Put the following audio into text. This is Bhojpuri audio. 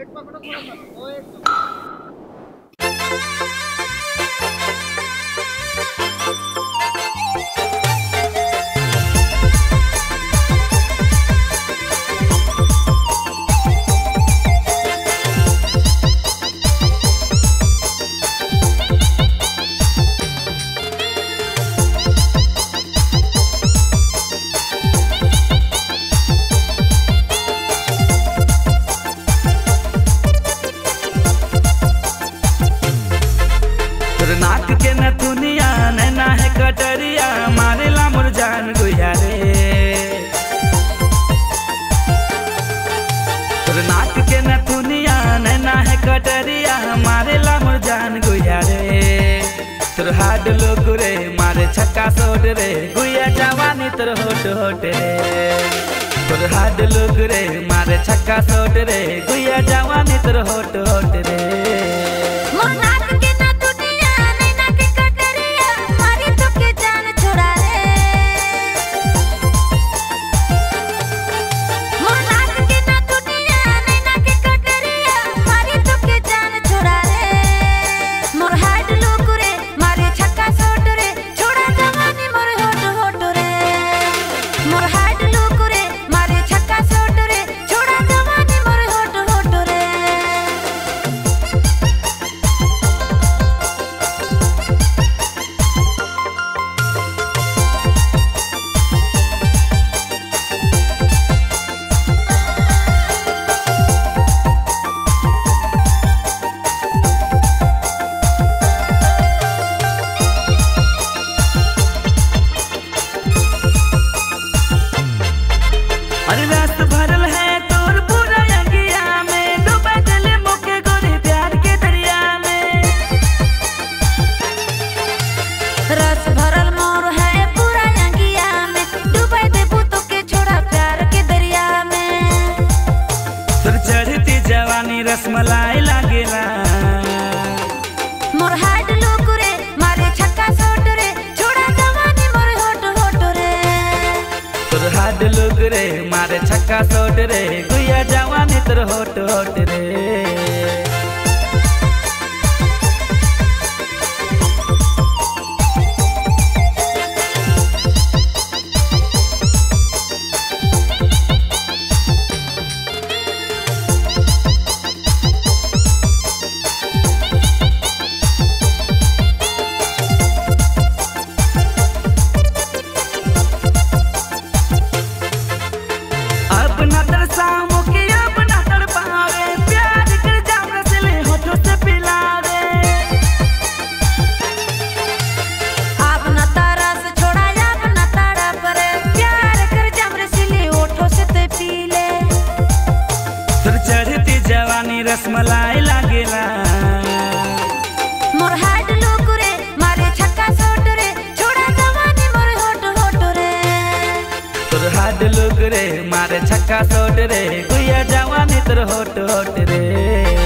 प्लेट पकड़ो थोड़ा सा वो एक नाक के न दुनिया नैना है कटरिया मारेला मोर जान गुया रे। तोर नाक के न दुनिया नैना है कटरिया मारेला मोर जान गुया रे। तोर हाड लोग रे मारे छक्का सोट रे गुया जवानी तोर होट होट रे। तोर हाड लोग रे मारे छक्का सोट रे गुया जवानी तोर होट होट रे। अरे रस भरल है तोर पूरा अंगिया में डूबा दिले मोके गोरी प्यार के दरिया में। रस भरल मोर है पूरा अंगिया में डूबा दे भूतों के छोड़ा प्यार के दरिया में। तोर चढ़ती जवानी रसमलाई लागेला मोर हाड लोग रे मारे छक्का सोट रे छोड़ा जवानी मोर होट होट रे। तोर हाड लोग रे मारे छक्का सोट रे गुया जवानी तोर होट होट रे। अपना तरसामो के अपना तड़पावे प्यार कर जाम रसले होठों से पिलावे। अपना तरस छोड़ा अपना तड़प रे प्यार कर जाम रसीले होठों से ते पी ले। तोर चढ़ती जवानी रसमलाई लागेला मोर हाड लोग रे मारे छक्का सोट रे छोड़ा जवानी मोर होट होट रे। तोर हाड लोग रे मारे छक्का सोट रे गुया जवानी तोर होट होट रे।